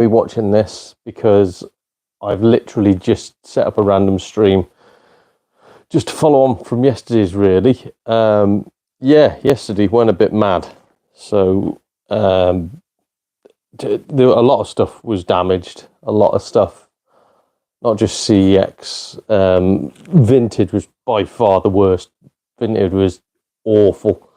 be watching this because I've literally just set up a random stream just to follow on from yesterday's, really. Yeah, yesterday went a bit mad. So a lot of stuff was damaged. A lot of stuff, not just CEX. Vintage was by far the worst. Vintage was awful.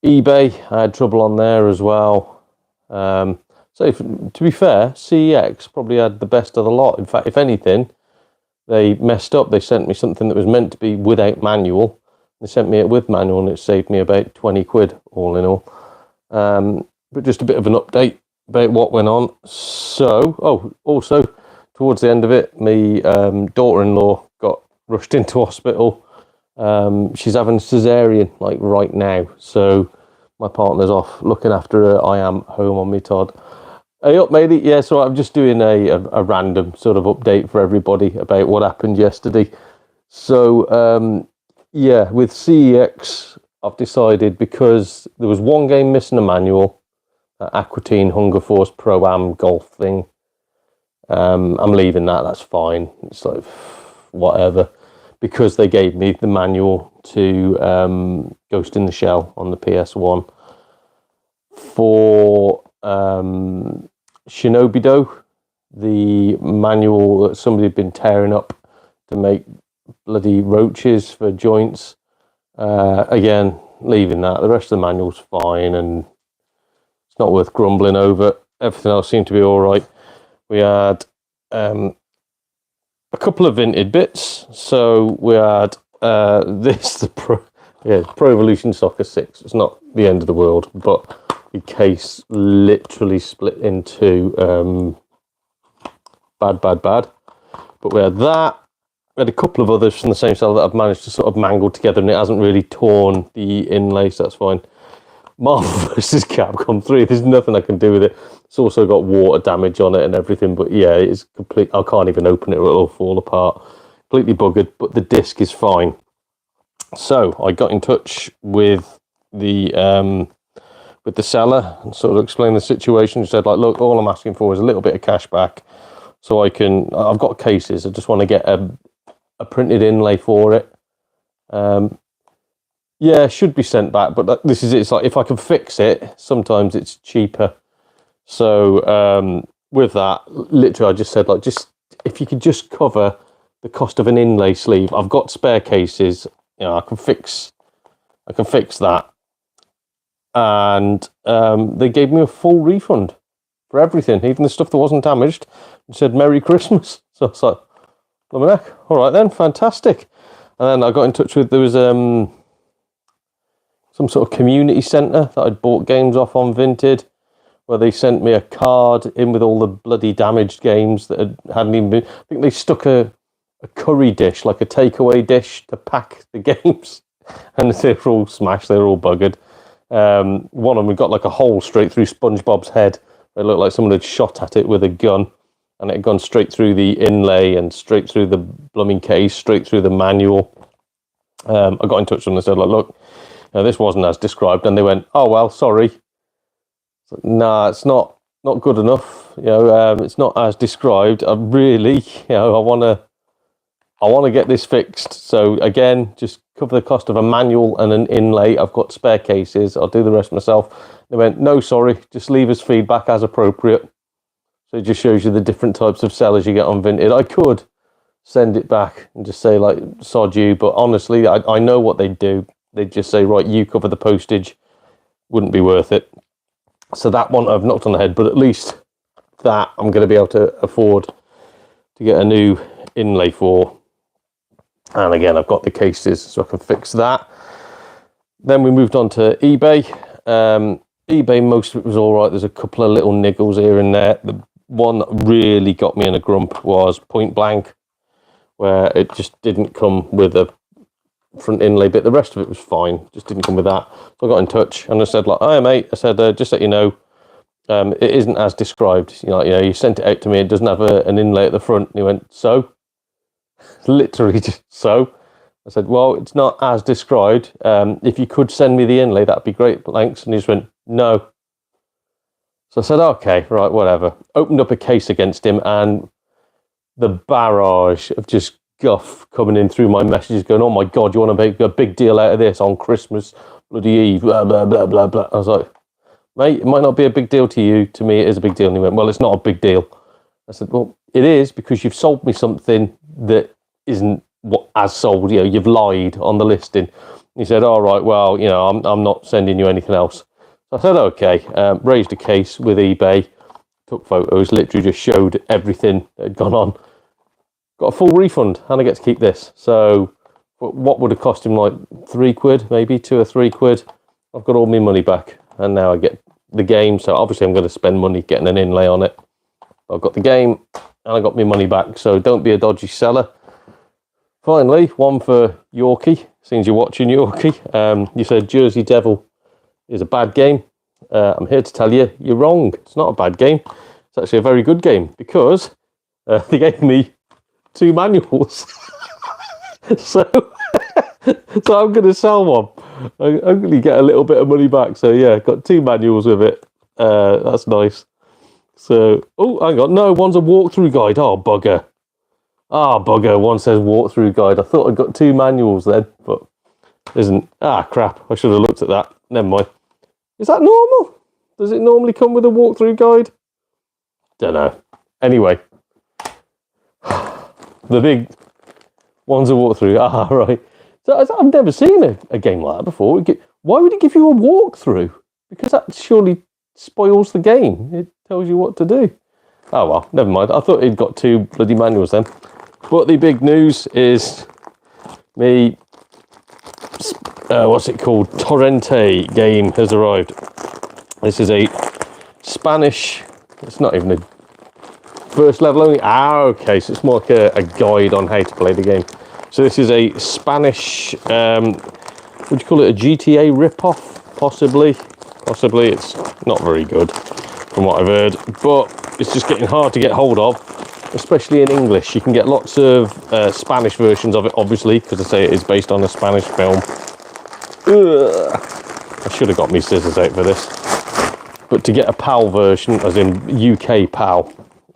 eBay, I had trouble on there as well. So to be fair, CEX probably had the best of the lot. In fact, if anything, they messed up. They sent me something that was meant to be without manual. They sent me it with manual, and it saved me about 20 quid all in all. But just a bit of an update about what went on. So, also towards the end of it, my daughter-in-law got rushed into hospital. She's having a cesarean like right now, so my partner's off looking after her. I am home on me, Todd. Hey up, matey. Yeah, so I'm just doing a random sort of update for everybody about what happened yesterday. So yeah, with CEX, I've decided, because there was one game missing a manual, Aquatine Hunger Force Pro-Am golf thing. I'm leaving that. That's fine. It's like whatever, because they gave me the manual to Ghost in the Shell on the PS1. For Shinobido, the manual that somebody had been tearing up to make bloody roaches for joints. Again, leaving that. The rest of the manual's fine, and it's not worth grumbling over. Everything else seemed to be all right. We had a couple of vintage bits. So we had the Pro Evolution Soccer 6. It's not the end of the world, but the case literally split into bad. But we had that. We had a couple of others from the same cell that I've managed to sort of mangle together, and it hasn't really torn the inlay, so that's fine. Marvel vs. Capcom 3, there's nothing I can do with it. It's also got water damage on it and everything, but yeah, it's complete. I can't even open it or it'll fall apart. Completely buggered, but the disc is fine. So I got in touch with the seller and sort of explained the situation. She said, like, look, all I'm asking for is a little bit of cash back, so I've got cases. I just want to get a printed inlay for it. Yeah, should be sent back, but this is it. It's like, if I can fix it, sometimes it's cheaper. So with that, literally, I just said, like, just if you could just cover the cost of an inlay sleeve. I've got spare cases. You know, I can fix that. And they gave me a full refund for everything, even the stuff that wasn't damaged, and said Merry Christmas. So it's like, all right then, fantastic. And then I got in touch with, there was some sort of community centre that I'd bought games off on Vinted, where they sent me a card in with all the bloody damaged games that hadn't even been. I think they stuck a curry dish, like a takeaway dish, to pack the games, and they were all smashed. They were all buggered. One of them got like a hole straight through SpongeBob's head. It looked like someone had shot at it with a gun, and it had gone straight through the inlay and straight through the blooming case, straight through the manual. I got in touch with them and said, like, look, this wasn't as described, and they went, oh well, sorry. So, nah, it's not good enough. It's not as described. I really, I want to get this fixed. So again, just cover the cost of a manual and an inlay. I've got spare cases. I'll do the rest myself. They went, no, sorry, just leave us feedback as appropriate. So it just shows you the different types of sellers you get on Vinted. I could send it back and just say, like, sod you, but honestly, I know what they'd do. They'd just say, right, you cover the postage. Wouldn't be worth it. So that one I've knocked on the head, but at least that I'm going to be able to afford to get a new inlay for. And again, I've got the cases, so I can fix that. Then we moved on to eBay. eBay, most of it was all right. There's a couple of little niggles here and there. The one that really got me in a grump was Point Blank, where it just didn't come with a front inlay bit. The rest of it was fine, just didn't come with that. So I got in touch and I said, like, hi mate, I said, just so you know, it isn't as described. You sent it out to me, it doesn't have an inlay at the front. And he went, so? Literally just so. I said, well, it's not as described. If you could send me the inlay, that'd be great, thanks. And he just went, no. So I said, okay, right, whatever. Opened up a case against him, and the barrage of just guff coming in through my messages going, oh my God, you want to make a big deal out of this on Christmas bloody Eve, blah, blah, blah, blah, blah. I was like, mate, it might not be a big deal to you. To me, it is a big deal. And he went, well, it's not a big deal. I said, well, it is because you've sold me something that isn't what as sold. You know, you've lied on the listing. He said, all right, well, you know, I'm not sending you anything else. So I said, okay, raised a case with eBay, took photos, literally just showed everything that had gone on. Got a full refund, and I get to keep this. So what would have cost him, like £3, maybe £2 or £3? I've got all my money back, and now I get the game. So obviously I'm going to spend money getting an inlay on it. I've got the game, and I got my money back. So don't be a dodgy seller. Finally, one for Yorkie. Seems you're watching, Yorkie. You said Jersey Devil is a bad game. I'm here to tell you, you're wrong. It's not a bad game. It's actually a very good game, because they gave me 2 manuals. so I'm going to sell one. I'm going to get a little bit of money back. So yeah, got 2 manuals with it. That's nice. So, oh, hang on. No, one's a walkthrough guide. Oh, bugger. Bugger. One says walkthrough guide. I thought I'd got 2 manuals then, but isn't. Crap. I should have looked at that. Never mind. Is that normal? Does it normally come with a walkthrough guide? Don't know. Anyway. The big one's a walkthrough. Right. So I've never seen a game like that before. Why would it give you a walkthrough? Because that surely spoils the game. It tells you what to do. Oh well, never mind. I thought he'd got 2 bloody manuals then. But the big news is me, what's it called? Torrente game has arrived. This is a Spanish, it's not even a first level only. Okay, so it's more like a guide on how to play the game. So this is a Spanish, would you call it a GTA rip-off? Possibly. It's not very good from what I've heard, but it's just getting hard to get hold of, especially in English. You can get lots of Spanish versions of it, obviously, because I say it is based on a Spanish film. I should have got me scissors out for this. But to get a PAL version, as in UK PAL,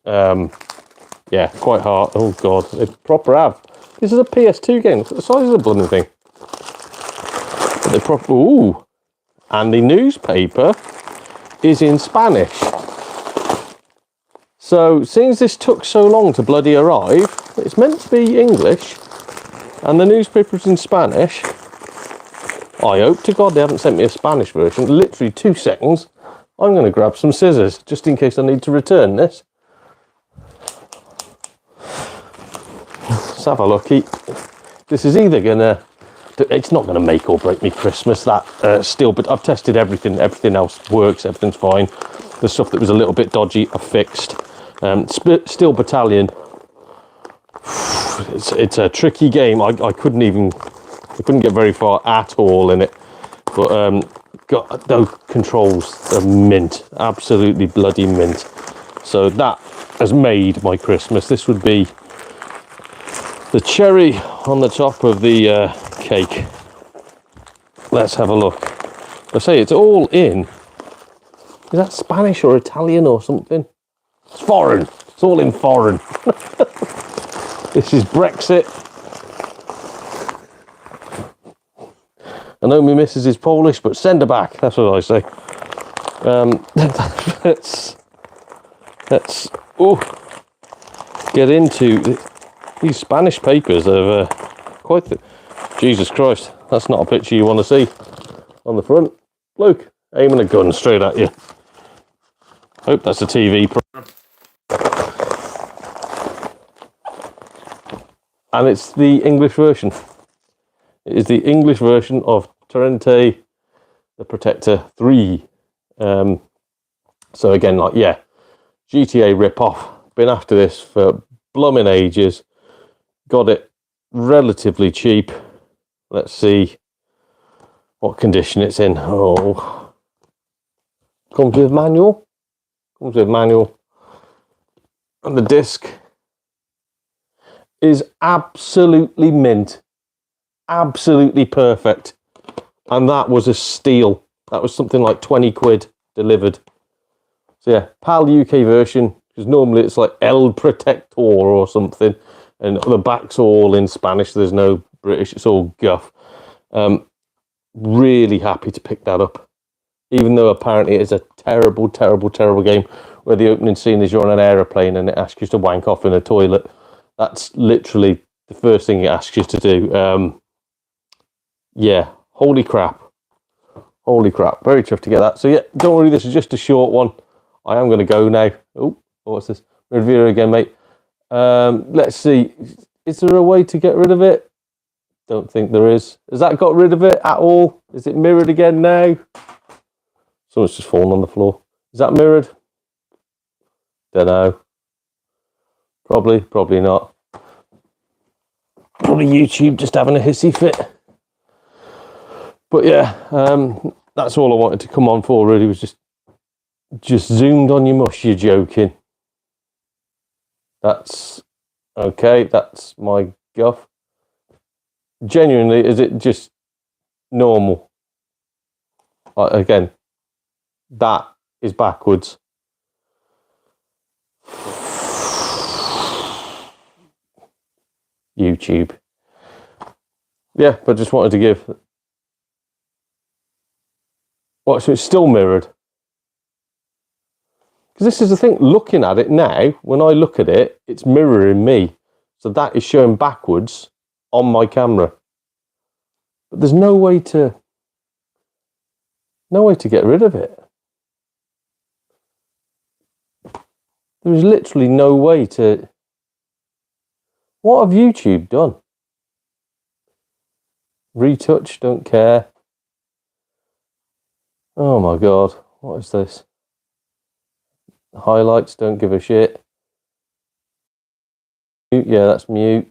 yeah, quite hard. Oh God, they proper have. This is a PS2 game. Look at the size of the blooming thing. But they proper. Ooh, and the newspaper is in Spanish. So, since this took so long to bloody arrive, it's meant to be English, and the newspaper's in Spanish. I hope to God they haven't sent me a Spanish version. Literally 2 seconds. I'm going to grab some scissors, just in case I need to return this. Let's have a looky. This is either going to... It's not going to make or break me Christmas, that still, but I've tested everything. Everything else works, everything's fine. The stuff that was a little bit dodgy, I've fixed. Steel Battalion. It's a tricky game. I couldn't get very far at all in it. But got those controls are mint, absolutely bloody mint. So that has made my Christmas. This would be the cherry on the top of the cake. Let's have a look. I say it's all in. Is that Spanish or Italian or something? It's foreign. It's all in foreign. This is Brexit. I know my missus is Polish, but send her back. That's what I say. Let's get into these Spanish papers. Are quite Jesus Christ. That's not a picture you want to see on the front. Luke, aiming a gun straight at you. Hope that's a TV program. And it's the English version. It is the English version of Torrente the Protector 3. So again, like, yeah, GTA rip-off. Been after this for blooming ages. Got it relatively cheap. Let's see what condition it's in. Oh, comes with manual. Comes with manual. And the disc is absolutely mint. Absolutely perfect. And that was a steal. That was something like 20 quid delivered. So yeah, PAL UK version, because normally it's like El Protector or something, and the back's all in Spanish. There's no British, it's all guff. Really happy to pick that up, even though apparently it is a terrible, terrible, terrible game where the opening scene is you're on an aeroplane and it asks you to wank off in a toilet. That's literally the first thing it asks you to do. Yeah, holy crap. Holy crap. Very chuffed to get that. So yeah, don't worry, this is just a short one. I am going to go now. Oh, what's this? Review again, mate. Let's see. Is there a way to get rid of it? Don't think there is. Has that got rid of it at all? Is it mirrored again now? Someone's just fallen on the floor. Is that mirrored? Don't know. Probably not. Probably YouTube just having a hissy fit. But yeah, that's all I wanted to come on for, really, was just zoomed on your mush, you're joking. That's okay, that's my guff. Genuinely, is it just normal? Again, that is backwards. YouTube. Yeah, but just wanted to give... What, so it's still mirrored? Because this is the thing, looking at it now, when I look at it, it's mirroring me. So that is showing backwards on my camera. But there's no way to get rid of it. There's literally no way to... What have YouTube done? Retouch, don't care. Oh my God, what is this? Highlights, don't give a shit. Mute, yeah, that's mute.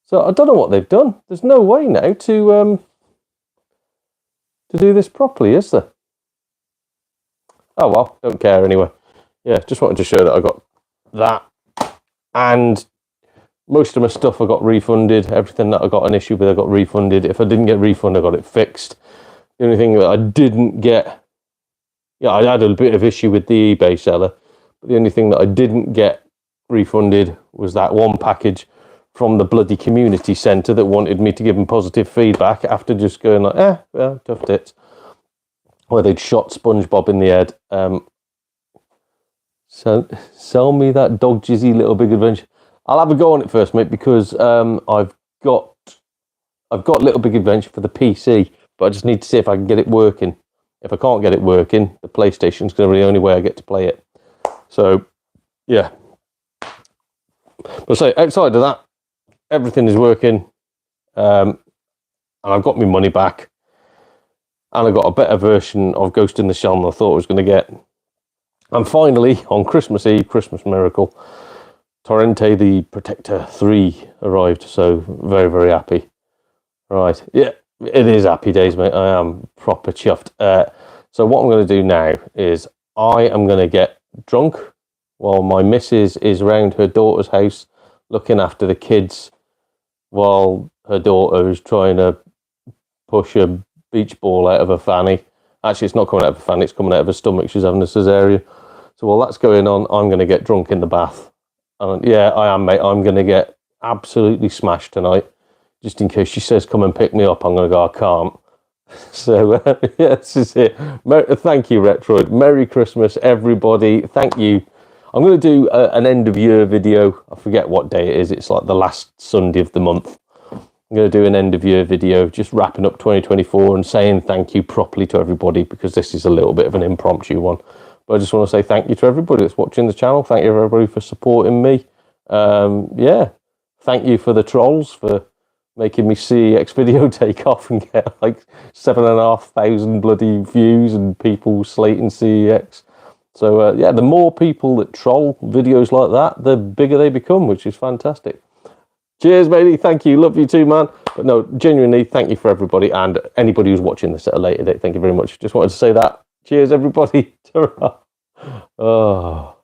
So I don't know what they've done. There's no way now to do this properly, is there? Oh well, don't care anyway. Yeah, just wanted to show that I got that. And most of my stuff I got refunded. Everything that I got an issue with, I got refunded. If I didn't get refunded, I got it fixed. The only thing that I didn't get... Yeah, I had a bit of issue with the eBay seller. But the only thing that I didn't get refunded was that one package from the bloody community centre that wanted me to give them positive feedback after just going like, well, tough tits. Where they'd shot SpongeBob in the head. So sell me that Dog Jizzy Little Big Adventure. I'll have a go on it first, mate, because I've got Little Big Adventure for the PC, but I just need to see if I can get it working. If I can't get it working, the PlayStation's going to be the only way I get to play it. So, yeah. But so outside of that, everything is working, and I've got my money back, and I got a better version of Ghost in the Shell than I thought I was going to get. And finally, on Christmas Eve, Christmas miracle, Torrente the Protector 3 arrived, so very, very happy. Right, yeah, it is happy days, mate. I am proper chuffed. So what I'm going to do now is I am going to get drunk while my missus is around her daughter's house looking after the kids while her daughter is trying to push a beach ball out of her fanny. Actually, it's not coming out of her fanny, it's coming out of her stomach. She's having a cesarean. So while that's going on, I'm going to get drunk in the bath. And yeah, I am, mate. I'm going to get absolutely smashed tonight. Just in case she says, come and pick me up, I'm going to go, I can't. So, yeah, this is it. Thank you, Retroid. Merry Christmas, everybody. Thank you. I'm going to do an end-of-year video. I forget what day it is. It's like the last Sunday of the month. I'm going to do an end-of-year video, just wrapping up 2024 and saying thank you properly to everybody, because this is a little bit of an impromptu one. But I just want to say thank you to everybody that's watching the channel. Thank you, everybody, for supporting me. Yeah, thank you for the trolls for making me CEX video take off and get like 7,500 bloody views and people slating CEX. So yeah, the more people that troll videos like that, the bigger they become, which is fantastic. Cheers, matey. Thank you. Love you too, man. But no, genuinely, thank you for everybody, and anybody who's watching this at a later date. Thank you very much. Just wanted to say that. Cheers, everybody. Ta-ra. Oh.